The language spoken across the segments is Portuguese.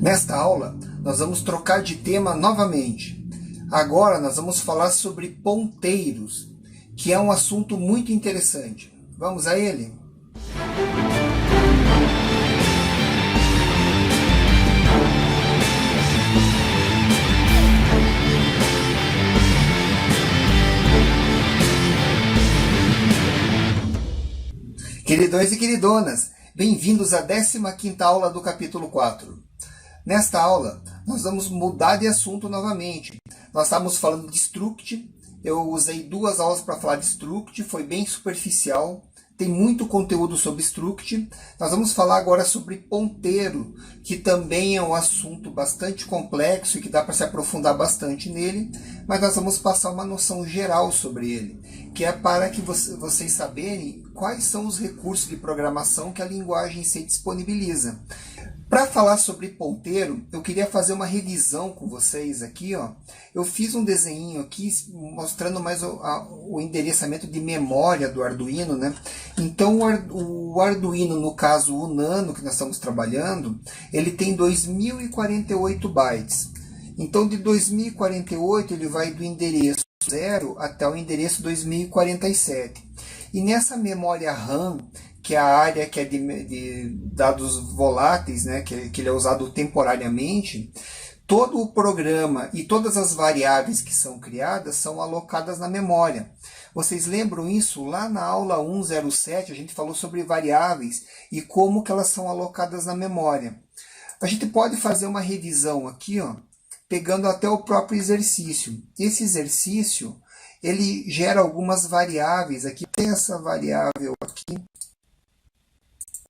Nesta aula, nós vamos trocar de tema novamente. Agora nós vamos falar sobre ponteiros, que é um assunto muito interessante. Vamos a ele? Queridões e queridonas, bem-vindos à 15ª aula do capítulo 4. Nesta aula, nós vamos mudar de assunto novamente. Nós estávamos falando de struct, eu usei 2 aulas para falar de struct, foi bem superficial, tem muito conteúdo sobre struct. Nós vamos falar agora sobre ponteiro, que também é um assunto bastante complexo e que dá para se aprofundar bastante nele, mas nós vamos passar uma noção geral sobre ele, que é para que vocês saberem quais são os recursos de programação que a linguagem C disponibiliza. Para falar sobre ponteiro, eu queria fazer uma revisão com vocês aqui, ó. Eu fiz um desenho aqui mostrando mais o endereçamento de memória do Arduino, né? Então o Arduino, no caso o Nano que nós estamos trabalhando, ele tem 2048 bytes. Então de 2048 ele vai do endereço 0 até o endereço 2047. E nessa memória RAM, que é a área que é de dados voláteis, né, que ele é usado temporariamente, todo o programa e todas as variáveis que são criadas são alocadas na memória. Vocês lembram isso? Lá na aula 107 a gente falou sobre variáveis e como que elas são alocadas na memória. A gente pode fazer uma revisão aqui, ó, pegando até o próprio exercício. Esse exercício, ele gera algumas variáveis. Aqui tem essa variável aqui.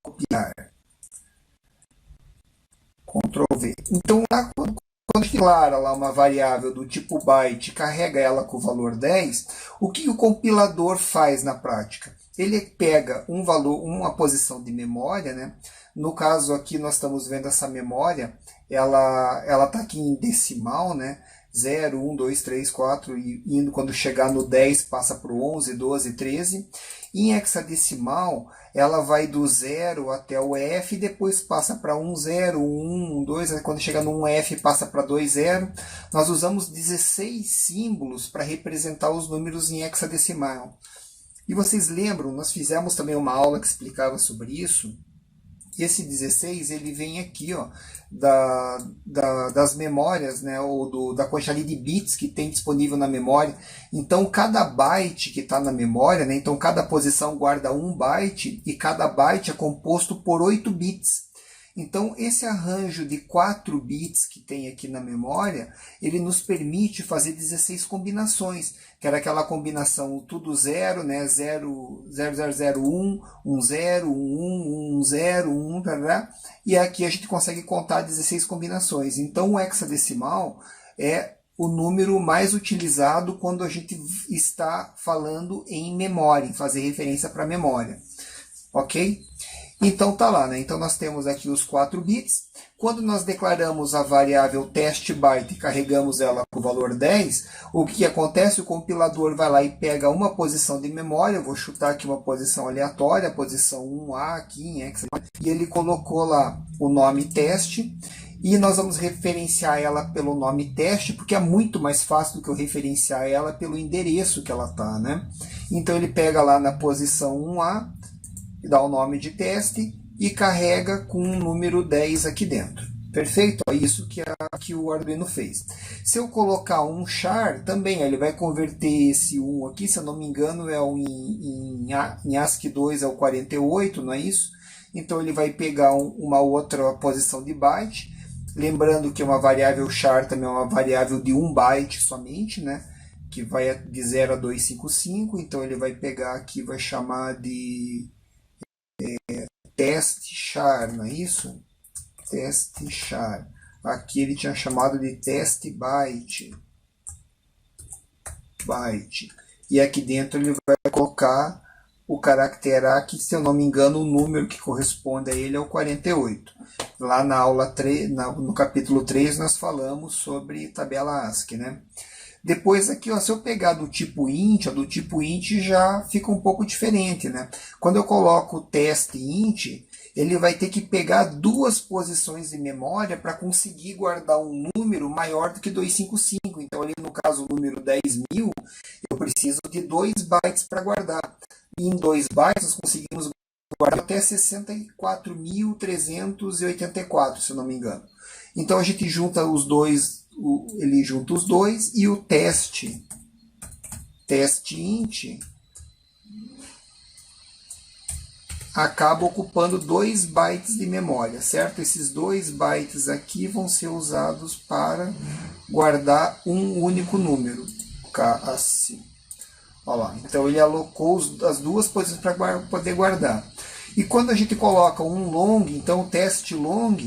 Copiar. Ctrl V. Então, lá, quando a gente declara lá uma variável do tipo byte, carrega ela com o valor 10, o que o compilador faz na prática? Ele pega um valor, uma posição de memória, né? No caso aqui nós estamos vendo essa memória, ela está aqui em decimal, né? 0, 1, 2, 3, 4, e indo quando chegar no 10 passa para o 11, 12, 13. Em hexadecimal, ela vai do 0 até o F e depois passa para 1, 0, 1, 2, quando chega no 1F passa para 2, 0. Nós usamos 16 símbolos para representar os números em hexadecimal. E vocês lembram, nós fizemos também uma aula que explicava sobre isso. Esse 16 ele vem aqui, ó, das memórias, né, ou da quantidade de bits que tem disponível na memória. Então, cada byte que está na memória, né, então cada posição guarda 1 byte e cada byte é composto por 8 bits. Então, esse arranjo de 4 bits que tem aqui na memória, ele nos permite fazer 16 combinações, que era aquela combinação tudo 0, né? 0, 0, 0, 0, 1, 1, 0, 1, 1, 1, 0, 1, tarará, e aqui a gente consegue contar 16 combinações. Então, o hexadecimal é o número mais utilizado quando a gente está falando em memória, em fazer referência para a memória. Ok? Então tá lá, né? Então nós temos aqui os 4 bits. Quando nós declaramos a variável testByte e carregamos ela com o valor 10, o que acontece? O compilador vai lá e pega uma posição de memória, eu vou chutar aqui uma posição aleatória, a posição 1A aqui em hexadecimal, e ele colocou lá o nome teste, e nós vamos referenciar ela pelo nome teste, porque é muito mais fácil do que eu referenciar ela pelo endereço que ela está, né? Então ele pega lá na posição 1A, dá o nome de teste e carrega com o número 10 aqui dentro. Perfeito? É isso que o Arduino fez. Se eu colocar um char, também ele vai converter esse 1 aqui, se eu não me engano, é em ASCII 2 é o 48, não é isso? Então ele vai pegar uma outra posição de byte, lembrando que uma variável char também é uma variável de 1 byte somente, né? Que vai de 0 a 255, então ele vai pegar aqui, vai chamar de teste char, não é isso? Teste char. Aqui ele tinha chamado de teste byte. E aqui dentro ele vai colocar o caractere A, que se eu não me engano o número que corresponde a ele é o 48. Lá na aula 3, no capítulo 3 nós falamos sobre tabela ASCII, né? Depois aqui, ó, se eu pegar do tipo int, do tipo int já fica um pouco diferente, né? Quando eu coloco o teste int, ele vai ter que pegar duas posições de memória para conseguir guardar um número maior do que 255. Então, ali no caso, o número 10.000, eu preciso de 2 bytes para guardar. E em 2 bytes, nós conseguimos guardar até 64.384, se eu não me engano. Então, a gente junta os dois, ele junta os dois, e o teste int, acaba ocupando 2 bytes de memória, certo? Esses 2 bytes aqui vão ser usados para guardar um único número, assim. Olha lá. Então ele alocou as duas posições para poder guardar. E quando a gente coloca um long, então o teste long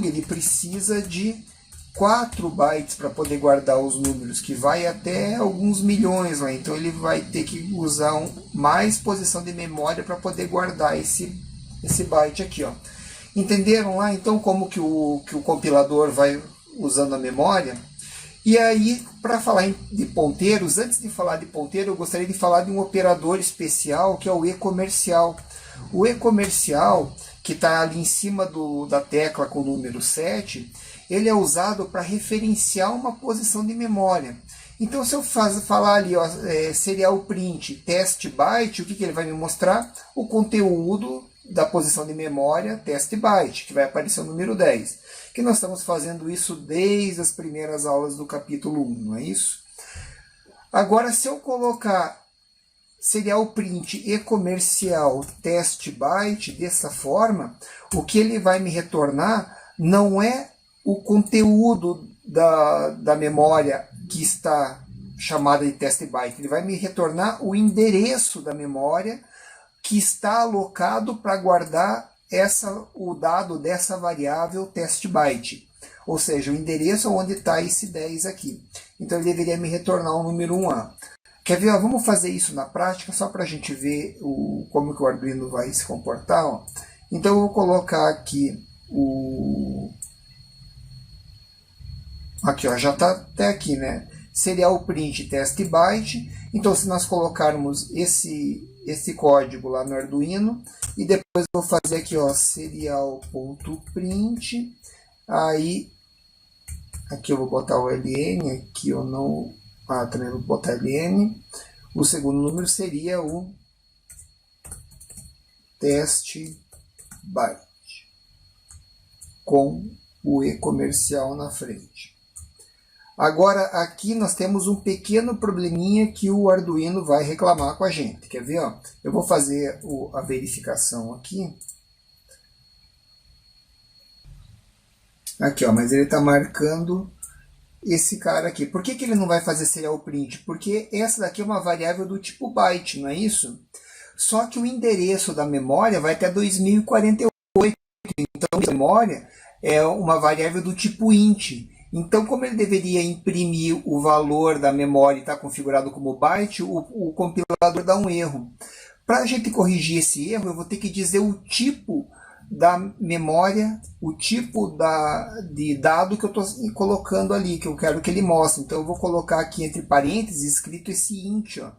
ele precisa de 4 bytes para poder guardar os números, que vai até alguns milhões lá. Então ele vai ter que usar mais posição de memória para poder guardar esse byte aqui, ó. Entenderam lá então como que o compilador vai usando a memória? E aí, para falar de ponteiros, antes de falar de ponteiro, eu gostaria de falar de um operador especial, que é o e-comercial. O e-comercial, que está ali em cima da tecla com o número 7, ele é usado para referenciar uma posição de memória. Então, se eu falar ali, ó, serial print test byte, o que ele vai me mostrar? O conteúdo da posição de memória test byte, que vai aparecer o número 10. Que nós estamos fazendo isso desde as primeiras aulas do capítulo 1, não é isso? Agora, se eu colocar serial print e comercial test byte dessa forma, o que ele vai me retornar não é o conteúdo da memória que está chamada de test byte, ele vai me retornar o endereço da memória que está alocado para guardar o dado dessa variável test byte, ou seja, o endereço onde está esse 10 aqui. Então ele deveria me retornar o número 1A. Quer ver? Ó, vamos fazer isso na prática, só para a gente ver como que o Arduino vai se comportar. Ó. Então eu vou colocar aqui Aqui, ó, já está até aqui, né? Serial print test byte. Então, se nós colocarmos esse código lá no Arduino, e depois eu vou fazer aqui, ó, serial.print. Aí, aqui eu vou botar o ln, aqui eu não... também vou botar ln. O segundo número seria o test byte, com o e-comercial na frente. Agora, aqui nós temos um pequeno probleminha que o Arduino vai reclamar com a gente. Quer ver? Ó? Eu vou fazer a verificação aqui. Aqui, ó, mas ele está marcando esse cara aqui. Por que ele não vai fazer serial print? Porque essa daqui é uma variável do tipo byte, não é isso? Só que o endereço da memória vai até 2048. Então, a memória é uma variável do tipo int. Então, como ele deveria imprimir o valor da memória e está configurado como byte, o compilador dá um erro. Para a gente corrigir esse erro, eu vou ter que dizer o tipo da memória, o tipo de dado que eu estou colocando ali, que eu quero que ele mostre. Então, eu vou colocar aqui entre parênteses escrito esse int, ó.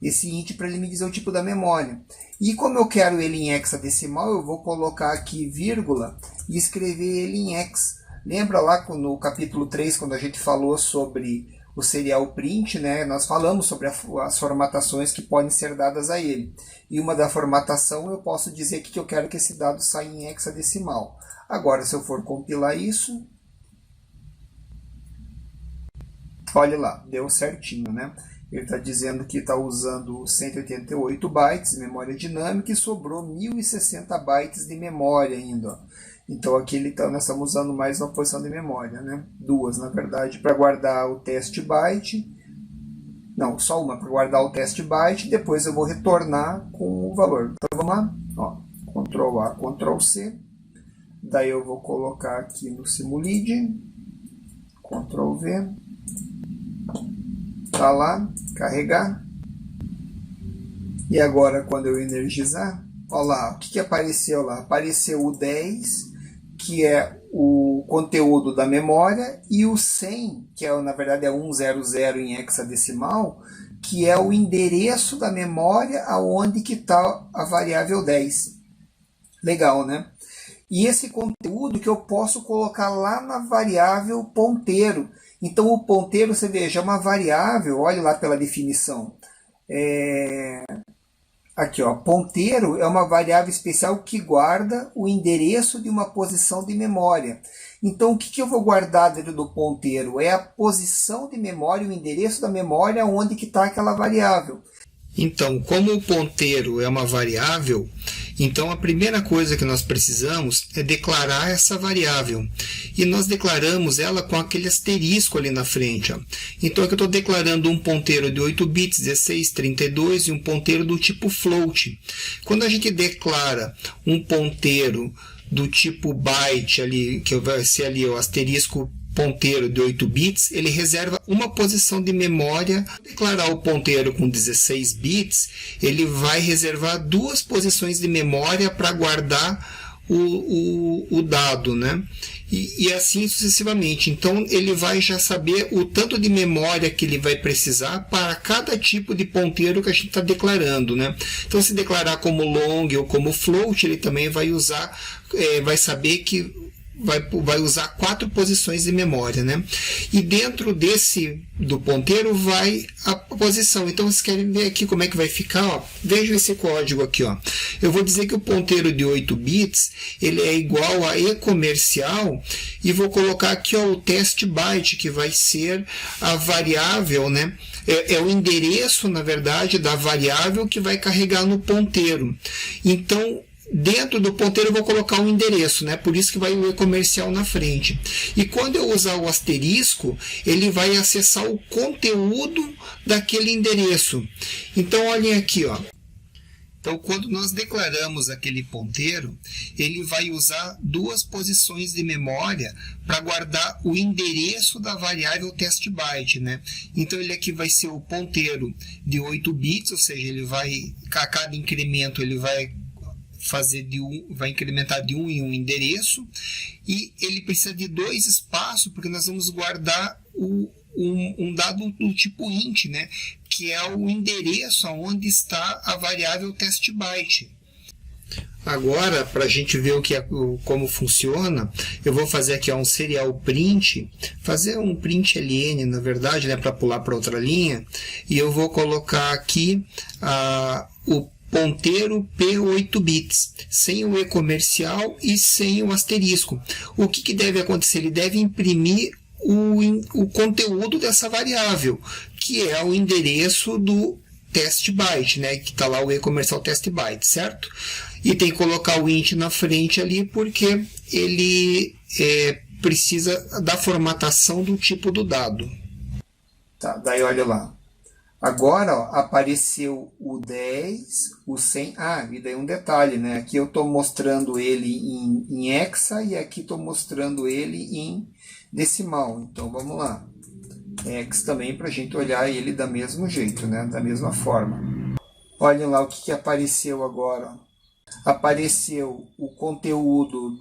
Esse int para ele me dizer o tipo da memória. E como eu quero ele em hexadecimal, eu vou colocar aqui vírgula e escrever ele em hex. Lembra lá no capítulo 3, quando a gente falou sobre o serial print, né? Nós falamos sobre as formatações que podem ser dadas a ele. E uma da formatação eu posso dizer que eu quero que esse dado saia em hexadecimal. Agora, se eu for compilar isso, olha lá, deu certinho, né? Ele está dizendo que está usando 188 bytes de memória dinâmica e sobrou 1060 bytes de memória ainda, ó. Então aqui nós estamos usando mais uma posição de memória, né? Duas, na verdade, para guardar o test byte. Não, só uma para guardar o test byte. Depois eu vou retornar com o valor. Então vamos lá, ó, Ctrl A, Ctrl C. Daí eu vou colocar aqui no Simulid, Ctrl V. Tá lá, carregar. E agora quando eu energizar, olha lá, o que apareceu lá? Apareceu o 10, que é o conteúdo da memória, e o 100, que na verdade é 100 em hexadecimal, que é o endereço da memória aonde que está a variável 10. Legal, né? E esse conteúdo que eu posso colocar lá na variável ponteiro. Então o ponteiro, você veja, é uma variável, olhe lá pela definição. Aqui, ó, ponteiro é uma variável especial que guarda o endereço de uma posição de memória. Então, o que eu vou guardar dentro do ponteiro? É a posição de memória, o endereço da memória, onde que está aquela variável. Então, como o ponteiro é uma variável, então a primeira coisa que nós precisamos é declarar essa variável. E nós declaramos ela com aquele asterisco ali na frente. Ó. Então aqui eu estou declarando um ponteiro de 8 bits, 16, 32 e um ponteiro do tipo float. Quando a gente declara um ponteiro do tipo byte, ali, que vai ser ali o asterisco ponteiro de 8 bits, ele reserva uma posição de memória. Declarar o ponteiro com 16 bits, ele vai reservar duas posições de memória para guardar o dado, né? E assim sucessivamente. Então ele vai já saber o tanto de memória que ele vai precisar para cada tipo de ponteiro que a gente está declarando, né? Então se declarar como long ou como float, ele também vai usar, vai saber que vai usar 4 posições de memória, né? E dentro do ponteiro vai a posição. Então vocês querem ver aqui como é que vai ficar? Ó, vejam esse código aqui. Ó. Eu vou dizer que o ponteiro de 8 bits ele é igual a e-comercial e vou colocar aqui ó, o test byte, que vai ser a variável, né? É o endereço, na verdade, da variável que vai carregar no ponteiro. Então, dentro do ponteiro eu vou colocar um endereço, né? Por isso que vai o e-comercial na frente. E quando eu usar o asterisco, ele vai acessar o conteúdo daquele endereço. Então, olhem aqui, ó. Então, quando nós declaramos aquele ponteiro, ele vai usar duas posições de memória para guardar o endereço da variável testByte, né? Então, ele aqui vai ser o ponteiro de 8 bits, ou seja, ele vai, a cada incremento ele vai vai incrementar de um em um endereço, e ele precisa de 2 espaços, porque nós vamos guardar um dado do tipo int, né? Que é o endereço onde está a variável testByte. Agora, para a gente ver como funciona, eu vou fazer aqui um serial print, fazer um print ln, na verdade, né, para pular para outra linha, e eu vou colocar aqui o ponteiro P8 bits, sem o e-comercial e sem o asterisco. O que deve acontecer? Ele deve imprimir o conteúdo dessa variável, que é o endereço do testByte, né? Que está lá o e-comercial testByte, certo? E tem que colocar o int na frente ali, porque ele precisa da formatação do tipo do dado. Tá, daí olha lá. Agora ó, apareceu o 10, o 100. Ah, e daí um detalhe, né? Aqui eu estou mostrando ele em hexa e aqui estou mostrando ele em decimal. Então vamos lá. Hex também para a gente olhar ele da mesmo jeito, né? Da mesma forma. Olhem lá o que apareceu agora. Apareceu o conteúdo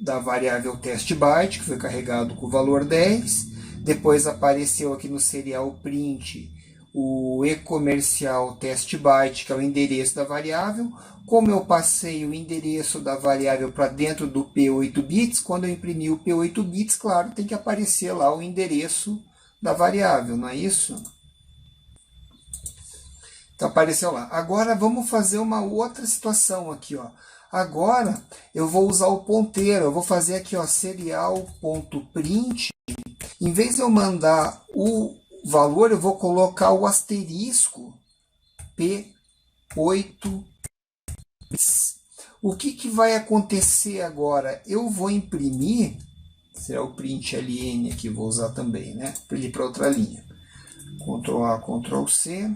da variável testByte, que foi carregado com o valor 10. Depois apareceu aqui no serial print o e-comercial testByte, que é o endereço da variável. Como eu passei o endereço da variável para dentro do P8 bits, quando eu imprimir o P8 bits, claro, tem que aparecer lá o endereço da variável, não é isso? Então apareceu lá. Agora vamos fazer uma outra situação aqui, ó. Agora eu vou usar o ponteiro, eu vou fazer aqui, ó, serial.print. Em vez de eu mandar o valor, eu vou colocar o asterisco P8. O que vai acontecer agora? Eu vou imprimir, será o print ln aqui, vou usar também, né? Para ele ir para outra linha. Ctrl A, Ctrl C,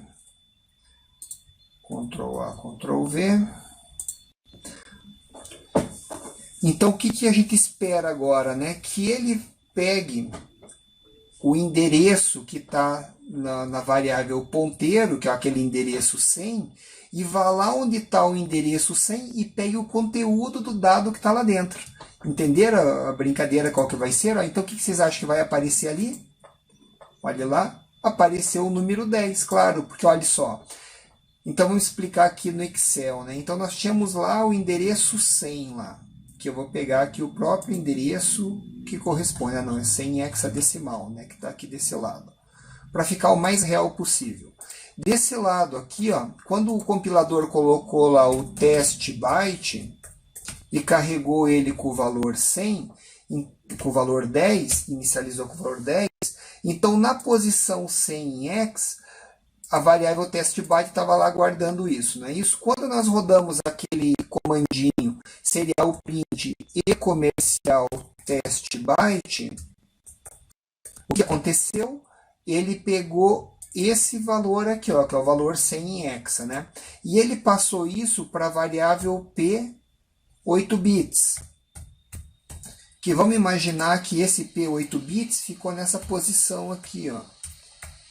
Ctrl A, Ctrl V. Então o que a gente espera agora, né? Que ele pegue o endereço que está na variável ponteiro, que é aquele endereço 100, e vá lá onde está o endereço 100 e pegue o conteúdo do dado que está lá dentro. Entenderam a brincadeira qual que vai ser? Então o que vocês acham que vai aparecer ali? Olha lá, apareceu o número 10, claro, porque olha só, Então vamos explicar aqui no Excel, né? Então nós tínhamos lá o endereço 100 lá, que eu vou pegar aqui o próprio endereço que corresponde, não, é 100 hexadecimal, né, que está aqui desse lado, para ficar o mais real possível. Desse lado aqui, ó, quando o compilador colocou lá o test byte e carregou ele com o valor 100, com o valor 10, inicializou com o valor 10, então na posição 100 em x, a variável test byte estava lá guardando isso, não é isso? Quando nós rodamos aquele comandinho serial print e comercial test byte, o que aconteceu? Ele pegou esse valor aqui, ó, que é o valor 100 em hexa, né? E ele passou isso para a variável p 8 bits. Que vamos imaginar que esse p 8 bits ficou nessa posição aqui, ó,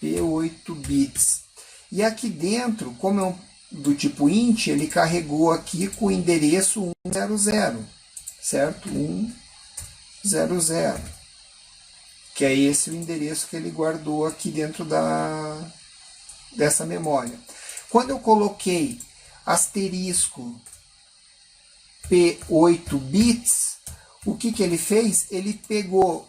p 8 bits. E aqui dentro, como é do tipo int, ele carregou aqui com o endereço 100, certo? 100, que é esse o endereço que ele guardou aqui dentro dessa memória. Quando eu coloquei asterisco P8 bits, o que ele fez? Ele pegou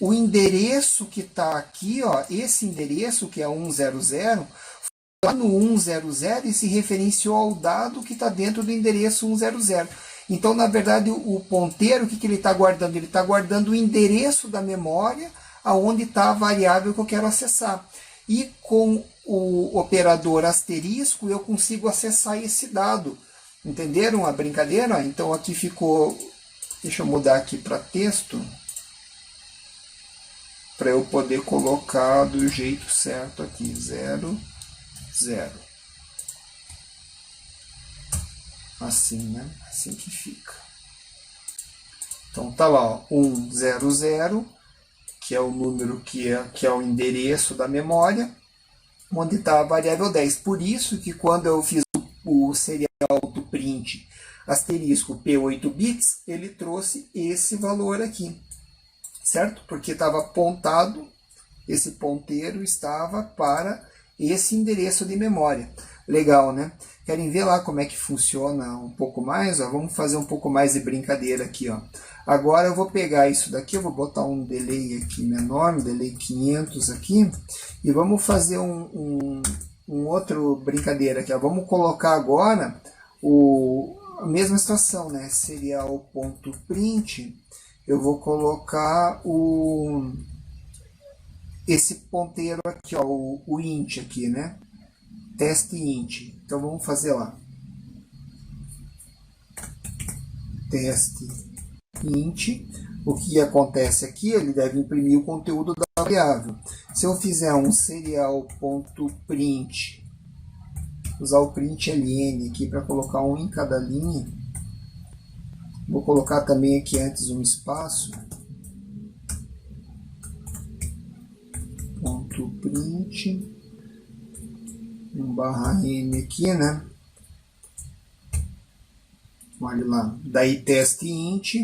o endereço que está aqui, ó, esse endereço que é 100, lá no 100 e se referenciou ao dado que está dentro do endereço 100. Então, na verdade, o ponteiro, o que ele está guardando? Ele está guardando o endereço da memória aonde está a variável que eu quero acessar. E com o operador asterisco, eu consigo acessar esse dado. Entenderam a brincadeira? Então, aqui ficou... Deixa eu mudar aqui para texto, para eu poder colocar do jeito certo aqui, 0, 0. Assim, né? Assim que fica. Então tá lá, ó, 100, que é o número que é o endereço da memória, onde está a variável 10. Por isso que quando eu fiz o serial do print asterisco P8 bits, ele trouxe esse valor aqui, certo? Porque estava apontado, esse ponteiro estava para esse endereço de memória. Legal, né? Querem ver lá como é que funciona um pouco mais? Ó? Vamos fazer um pouco mais de brincadeira aqui, ó. Agora eu vou pegar isso daqui, eu vou botar um delay aqui menor, um delay 500 aqui, e vamos fazer um outro brincadeira aqui, ó. Vamos colocar agora a mesma situação, né? Serial.print, eu vou colocar esse ponteiro aqui, ó, o int aqui, né? Teste int. Então vamos fazer lá. Teste int. O que acontece aqui? Ele deve imprimir o conteúdo da variável. Se eu fizer um serial.print, usar o print ln aqui para colocar um em cada linha, vou colocar também aqui antes um espaço. Ponto print, um barra n aqui, né? Olha lá, daí teste int,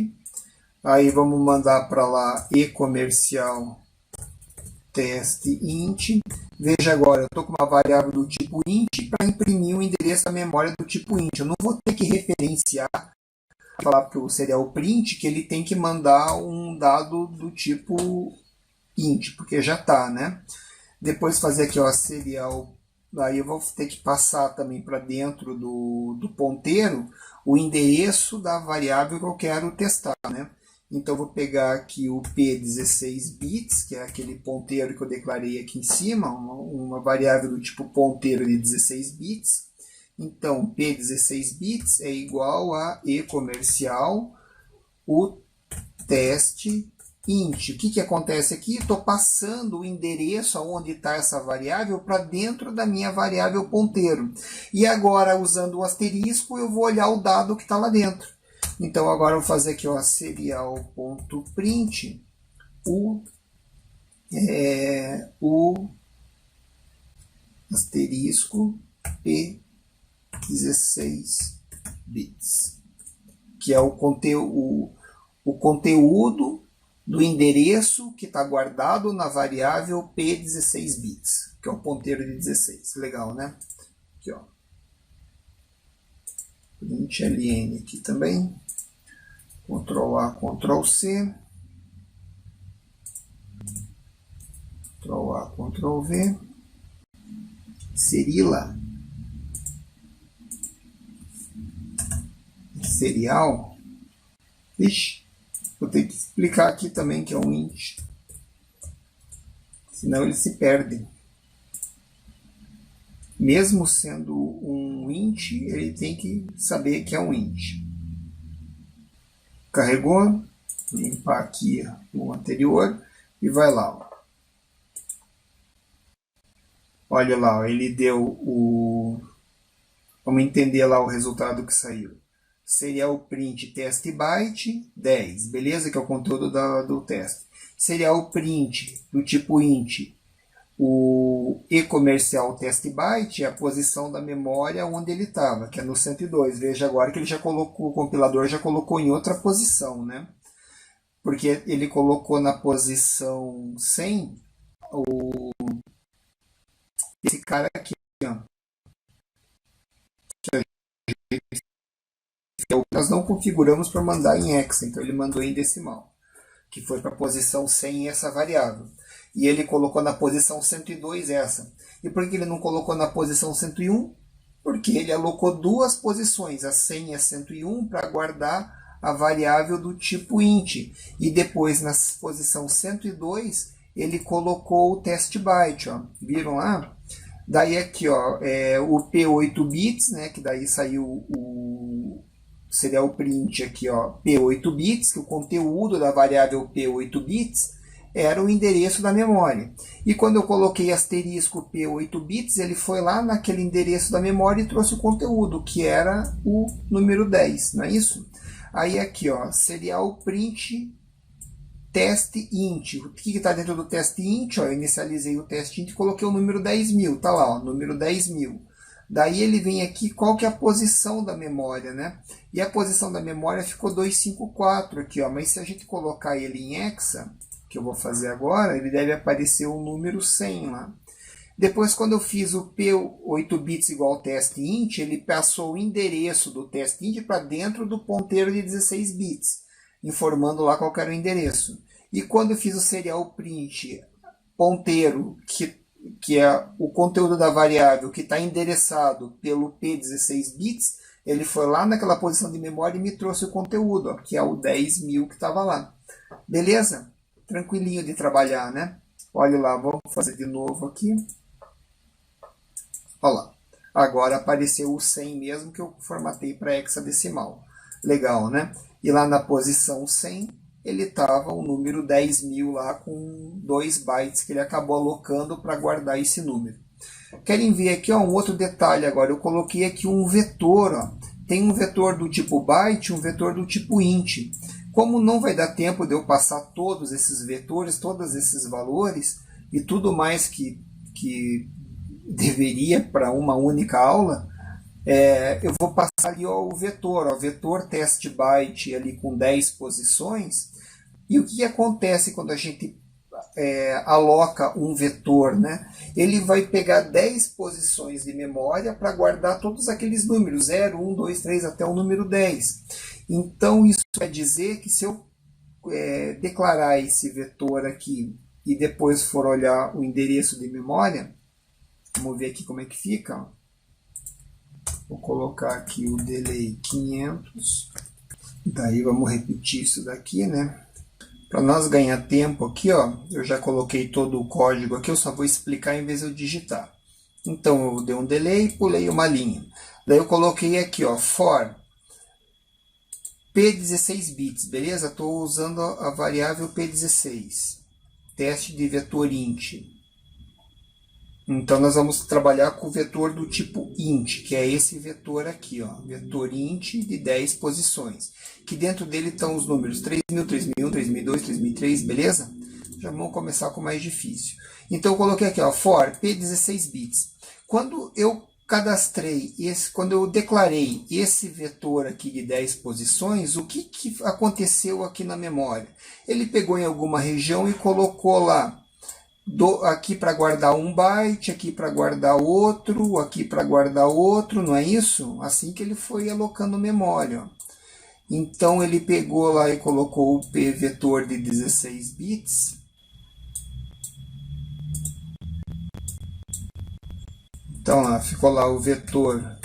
aí vamos mandar para lá e-comercial teste int. Veja agora, eu estou com uma variável do tipo int para imprimir o endereço da memória do tipo int. Eu não vou ter que referenciar, falar para o serial print que ele tem que mandar um dado do tipo int, porque já está, né? Depois fazer aqui, ó, serial, aí eu vou ter que passar também para dentro do ponteiro o endereço da variável que eu quero testar, né? Então eu vou pegar aqui o P16 bits, que é aquele ponteiro que eu declarei aqui em cima, uma variável do tipo ponteiro de 16 bits. Então P16 bits é igual a e-comercial, o teste int. O que acontece aqui? Estou passando o endereço aonde está essa variável para dentro da minha variável ponteiro. E agora, usando o asterisco, eu vou olhar o dado que está lá dentro. Então, agora eu vou fazer aqui, ó, serial.print o asterisco P16 bits, que é o conteúdo do endereço que está guardado na variável P16 bits, que é o ponteiro de 16. Legal, né? Aqui, ó. print ln aqui também, Ctrl A, Ctrl C, Ctrl A, Ctrl V, Serila, serial, ixi, vou ter que explicar aqui também que é um int, senão ele se perde. Mesmo sendo um int, ele tem que saber que é um int. Carregou, limpar aqui o anterior e vai lá. Ó. Olha lá, ó, ele deu o... Vamos entender lá o resultado que saiu. Serial print test byte 10, beleza? Que é o conteúdo do teste. Serial print do tipo int, o e-comercial test byte é a posição da memória onde ele estava, que é no 102. Veja agora que ele já colocou, o compilador já colocou em outra posição, né? Porque ele colocou na posição 100 esse cara aqui, ó. Nós não configuramos para mandar em hexa, então ele mandou em decimal, que foi para a posição 100 essa variável. E ele colocou na posição 102 essa. E por que ele não colocou na posição 101? Porque ele alocou duas posições, a 100 e a 101, para guardar a variável do tipo int. E depois, na posição 102, ele colocou o test byte. Ó. Viram lá? Daí aqui, ó, o P8 bits, né, que daí saiu seria o print aqui, ó, P8 bits, que o conteúdo da variável P8 bits era o endereço da memória. E quando eu coloquei asterisco P8 bits, ele foi lá naquele endereço da memória e trouxe o conteúdo, que era o número 10, não é isso? Aí aqui, ó, serial print test int. O que está dentro do test int? Ó, eu inicializei o test int e coloquei o número 10.000, tá lá, ó, número 10.000. Daí ele vem aqui, qual que é a posição da memória, né? E a posição da memória ficou 254 aqui, ó, mas se a gente colocar ele em hexa, que eu vou fazer agora, ele deve aparecer o número 100 lá. Depois, quando eu fiz o P8 bits igual test int, ele passou o endereço do test int para dentro do ponteiro de 16 bits, informando lá qual era o endereço. E quando eu fiz o serial print ponteiro, que é o conteúdo da variável que está endereçado pelo P16 bits, ele foi lá naquela posição de memória e me trouxe o conteúdo, ó, que é o 10.000 que estava lá. Beleza? Tranquilinho de trabalhar, né? Olha lá, vamos fazer de novo aqui. Olha lá. Agora apareceu o 100 mesmo, que eu formatei para hexadecimal. Legal, né? E lá na posição 100, ele estava o número 10.000 lá com 2 bytes que ele acabou alocando para guardar esse número. Querem ver aqui ó, um outro detalhe agora? Eu coloquei aqui um vetor. Ó. Tem um vetor do tipo byte e um vetor do tipo int. Como não vai dar tempo de eu passar todos esses vetores, todos esses valores e tudo mais que deveria para uma única aula, eu vou passar ali ó, o vetor test byte ali com 10 posições. E o que acontece quando a gente aloca um vetor, né? Ele vai pegar 10 posições de memória para guardar todos aqueles números, 0, 1, 2, 3 até o número 10. Então isso quer dizer que se eu declarar esse vetor aqui e depois for olhar o endereço de memória, vamos ver aqui como é que fica. Vou colocar aqui o delay 500, daí vamos repetir isso daqui, né? Para nós ganhar tempo aqui, ó, eu já coloquei todo o código aqui, eu só vou explicar em vez de eu digitar. Então eu dei um delay, pulei uma linha. Daí eu coloquei aqui, ó, for P16 bits, beleza? Estou usando a variável P16, teste de vetor int. Então nós vamos trabalhar com o vetor do tipo int, que é esse vetor aqui, ó, vetor int de 10 posições, que dentro dele estão os números 3.000, 3.001, 3.002, 3.003, beleza? Já vamos começar com o mais difícil. Então eu coloquei aqui, ó, for P16 bits. Quando eu quando eu declarei esse vetor aqui de 10 posições, o que aconteceu aqui na memória? Ele pegou em alguma região e colocou lá aqui para guardar um byte, aqui para guardar outro, aqui para guardar outro, não é isso? Assim que ele foi alocando memória. Ó. Então ele pegou lá e colocou o P vetor de 16 bits. Então lá, ficou lá o vetor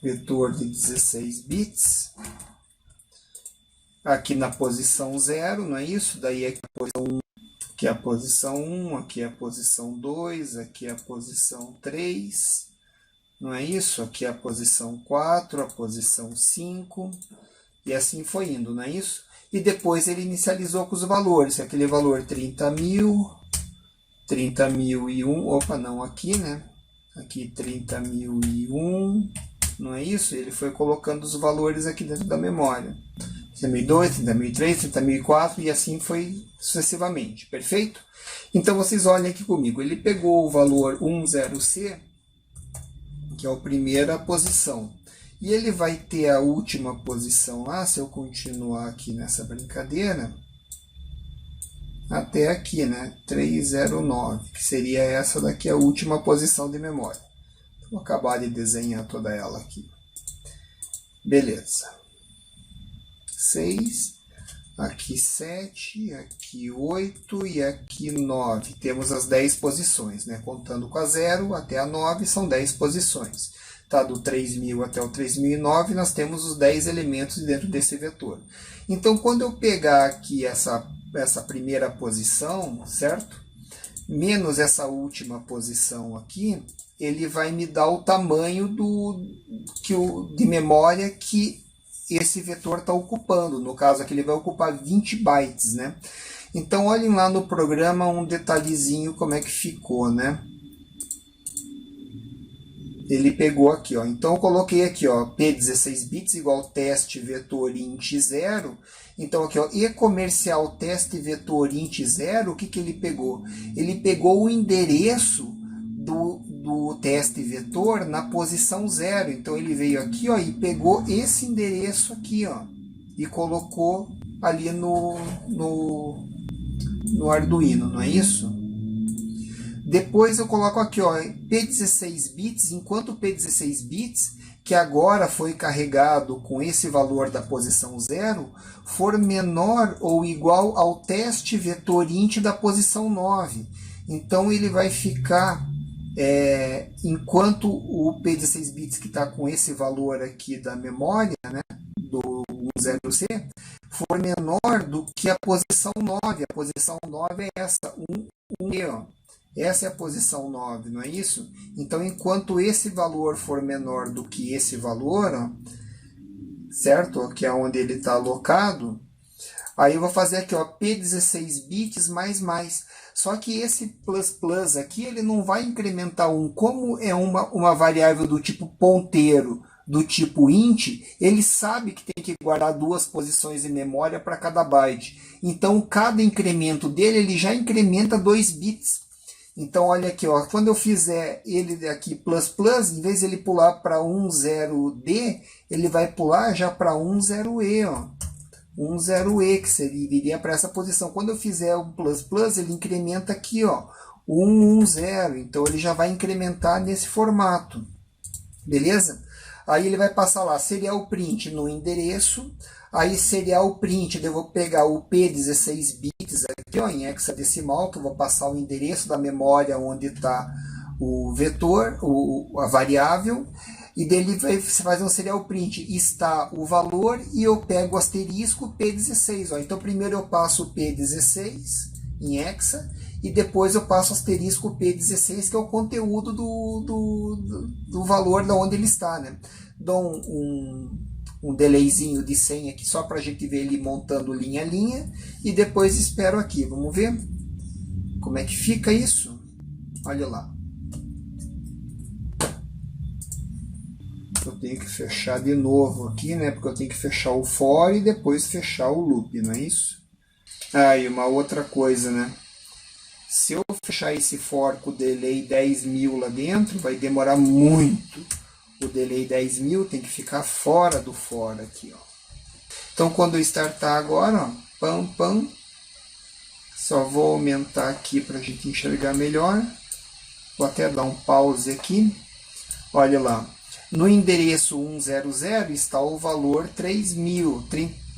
de 16 bits. Aqui na posição 0, não é isso? Daí aqui a posição 1, aqui é a posição 1, aqui é a posição 2, aqui é a posição 3, não é isso? Aqui é a posição 4, a posição 5, e assim foi indo, não é isso? E depois ele inicializou com os valores, aquele valor 30.000, 30.001, opa, não, aqui, né? Aqui 30.001, não é isso? Ele foi colocando os valores aqui dentro da memória. 30.002, 30.003, 30.004 e assim foi sucessivamente, perfeito? Então vocês olhem aqui comigo, ele pegou o valor 10C, que é a primeira posição, e ele vai ter a última posição lá, se eu continuar aqui nessa brincadeira, até aqui, né, 309, que seria essa daqui a última posição de memória. Vou acabar de desenhar toda ela aqui. Beleza. 6, aqui 7, aqui 8 e aqui 9. Temos as 10 posições, né? Contando com a 0 até a 9 são 10 posições. Tá? Do 3.000 até o 3.009 nós temos os 10 elementos dentro desse vetor. Então, quando eu pegar aqui essa primeira posição, certo? Menos essa última posição aqui, ele vai me dar o tamanho de memória que esse vetor está ocupando. No caso aqui ele vai ocupar 20 bytes, né? Então olhem lá no programa um detalhezinho como é que ficou, né? Ele pegou aqui, ó. Então eu coloquei aqui, ó, P16 bits igual teste vetor int 0. Então aqui, ó, e comercial teste vetor int 0, o que que ele pegou? Ele pegou o endereço do teste vetor na posição 0. Então ele veio aqui, ó, e pegou esse endereço aqui, ó, e colocou ali no Arduino, não é isso? Depois eu coloco aqui, ó, P16 bits, enquanto P16 bits, que agora foi carregado com esse valor da posição 0, for menor ou igual ao teste vetor int da posição 9. Então ele vai ficar, enquanto o P16 bits que está com esse valor aqui da memória, né, do 10C, for menor do que a posição 9. A posição 9 é essa, 1E, ó. Essa é a posição 9, não é isso? Então, enquanto esse valor for menor do que esse valor, ó, certo? Que é onde ele está alocado, aí eu vou fazer aqui, ó, P16 bits mais. Só que esse plus aqui, ele não vai incrementar 1. Como é uma variável do tipo ponteiro, do tipo int, ele sabe que tem que guardar 2 posições de memória para cada byte. Então, cada incremento dele, ele já incrementa 2 bits. Então, olha aqui, ó, quando eu fizer ele aqui plus, em vez de ele pular para 10D, ele vai pular já para 10E, ó. 10E, que seria para essa posição. Quando eu fizer o plus, ele incrementa aqui, ó, 110. Então, ele já vai incrementar nesse formato. Beleza? Aí ele vai passar lá serial print no endereço. Aí serial print, eu vou pegar o P16 bits aqui, ó, em hexadecimal, que eu vou passar o endereço da memória onde está o vetor, a variável, e dele você faz um serial print, está o valor, e eu pego o asterisco P16. Ó. Então primeiro eu passo o P16 em hexa, e depois eu passo o asterisco P16, que é o conteúdo do valor da onde ele está, né? Dou um delayzinho de 100 aqui, só para a gente ver ele montando linha a linha, e depois espero aqui. Vamos ver como é que fica isso? Olha lá. Eu tenho que fechar de novo aqui, né? Porque eu tenho que fechar o for e depois fechar o loop, não é isso? Ah, e uma outra coisa, né? Se eu fechar esse for com o delay 10.000 lá dentro, vai demorar muito. O delay 10.000 tem que ficar fora do for aqui, ó. Então, quando eu startar agora, ó, pam, Só vou aumentar aqui para a gente enxergar melhor. Vou até dar um pause aqui. Olha lá. No endereço 100 está o valor 3.000,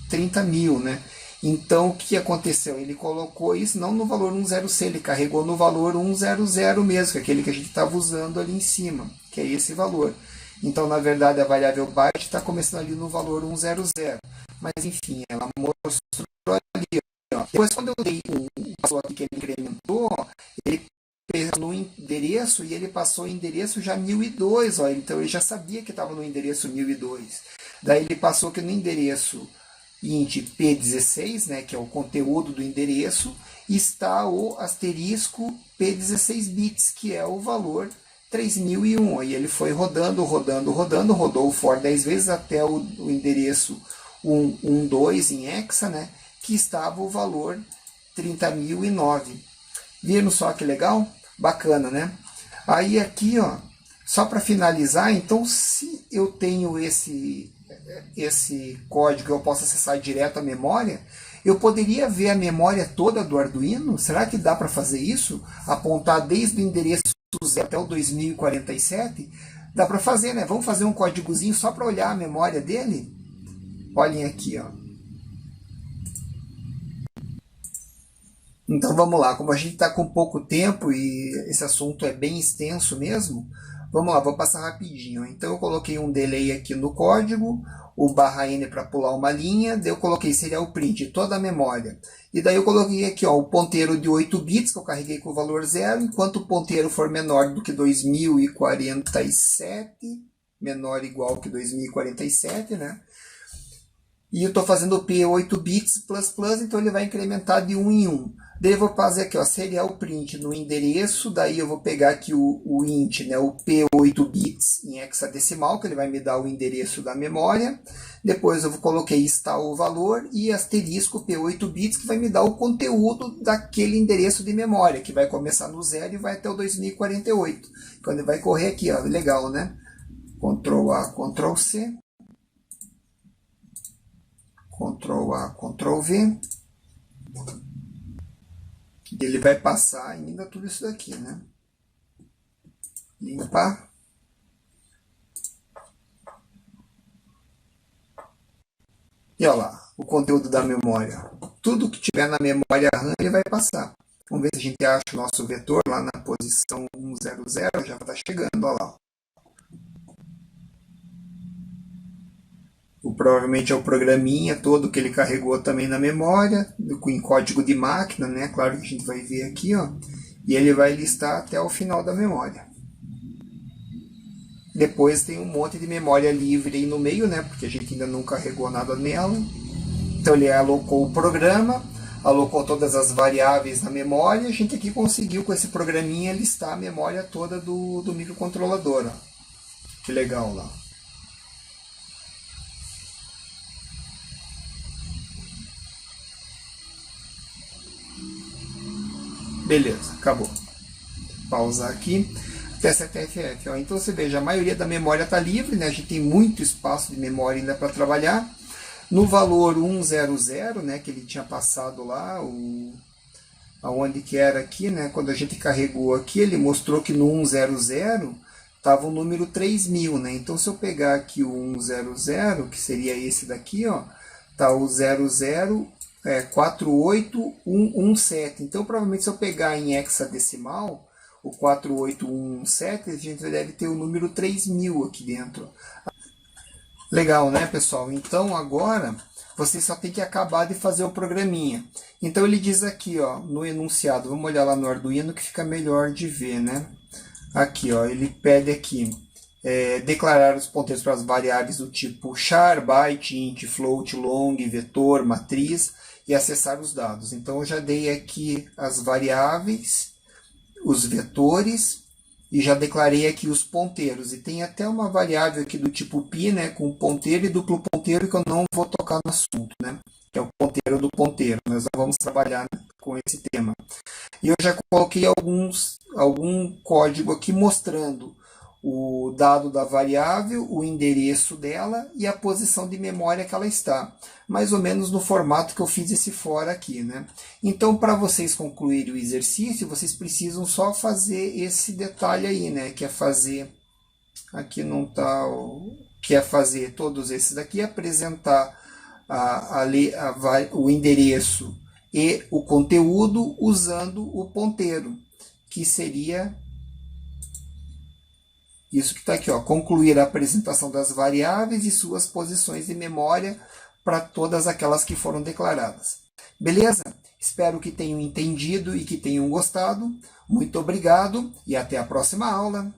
30.000, né? Então, o que aconteceu? Ele colocou isso não no valor 10C, ele carregou no valor 100 mesmo, que é aquele que a gente estava usando ali em cima, que é esse valor. Então, na verdade, a variável byte está começando ali no valor 100. Mas, enfim, ela mostrou ali. Ó. Depois, quando eu dei o passo aqui que ele incrementou, ele pensou no endereço e ele passou o endereço já 1002. Ó. Então, ele já sabia que estava no endereço 1002. Daí, ele passou que no endereço int P16, né, que é o conteúdo do endereço, está o asterisco P16 bits, que é o valor 3001. Aí ele foi rodando, rodou o for 10 vezes até o endereço 112 em hexa, né, que estava o valor 30.009. Viram só que legal? Bacana, né? Aí aqui, ó, só para finalizar, então se eu tenho esse código que eu posso acessar direto à memória, eu poderia ver a memória toda do Arduino? Será que dá para fazer isso? Apontar desde o endereço 0 até o 2047? Dá para fazer, né? Vamos fazer um códigozinho só para olhar a memória dele? Olhem aqui, ó. Então vamos lá, como a gente está com pouco tempo e esse assunto é bem extenso mesmo, vamos lá, vou passar rapidinho. Então eu coloquei um delay aqui no código, o /n para pular uma linha, daí eu coloquei serial print toda a memória. E daí eu coloquei aqui ó, o ponteiro de 8 bits, que eu carreguei com o valor 0, enquanto o ponteiro for menor do que 2047, menor ou igual que 2047, né? E eu estou fazendo o P 8 bits++, então ele vai incrementar de 1 em 1. Daí eu vou fazer aqui, ó, serial print no endereço, daí eu vou pegar aqui o int, né, o P8 bits em hexadecimal, que ele vai me dar o endereço da memória. Depois eu coloquei está o valor e asterisco P8 bits, que vai me dar o conteúdo daquele endereço de memória, que vai começar no 0 e vai até o 2048. Quando ele vai correr aqui, ó, legal, né? Ctrl A, Ctrl C. Ctrl A, Ctrl V. Ele vai passar ainda tudo isso daqui, né? Limpar. E olha lá, o conteúdo da memória. Tudo que tiver na memória RAM ele vai passar. Vamos ver se a gente acha o nosso vetor lá na posição 100, já está chegando, olha lá. Provavelmente é o programinha todo que ele carregou também na memória, em código de máquina, né? Claro que a gente vai ver aqui, ó. E ele vai listar até o final da memória. Depois tem um monte de memória livre aí no meio, né? Porque a gente ainda não carregou nada nela. Então ele alocou o programa, alocou todas as variáveis na memória, e a gente aqui conseguiu com esse programinha listar a memória toda do microcontrolador, ó. Que legal lá. Beleza, acabou. Pausar aqui. TSFF. Ó. Então você veja, a maioria da memória está livre, né? A gente tem muito espaço de memória ainda para trabalhar. No valor 100, né, que ele tinha passado lá, aonde que era aqui, né? Quando a gente carregou aqui, ele mostrou que no 100 estava o número 3000, né? Então se eu pegar aqui o 100, que seria esse daqui, ó, tá o 48117. Então, provavelmente, se eu pegar em hexadecimal, o 48117, a gente deve ter o número 3000 aqui dentro. Legal, né, pessoal? Então, agora, você só tem que acabar de fazer o programinha. Então, ele diz aqui, ó, no enunciado, vamos olhar lá no Arduino que fica melhor de ver, né? Aqui, ó, ele pede aqui, declarar os ponteiros para as variáveis do tipo char, byte, int, float, long, vetor, matriz, e acessar os dados. Então eu já dei aqui as variáveis, os vetores, e já declarei aqui os ponteiros. E tem até uma variável aqui do tipo pi, né, com ponteiro e duplo ponteiro, que eu não vou tocar no assunto, né, que é o ponteiro do ponteiro. Nós não vamos trabalhar, né, com esse tema. E eu já coloquei algum código aqui mostrando o dado da variável, o endereço dela e a posição de memória que ela está. Mais ou menos no formato que eu fiz esse for aqui, né? Então, para vocês concluírem o exercício, vocês precisam só fazer esse detalhe aí, né? Que é fazer... Aqui não está... Que é fazer todos esses daqui, apresentar o endereço e o conteúdo usando o ponteiro, que seria isso que está aqui, ó, concluir a apresentação das variáveis e suas posições de memória para todas aquelas que foram declaradas. Beleza? Espero que tenham entendido e que tenham gostado. Muito obrigado e até a próxima aula.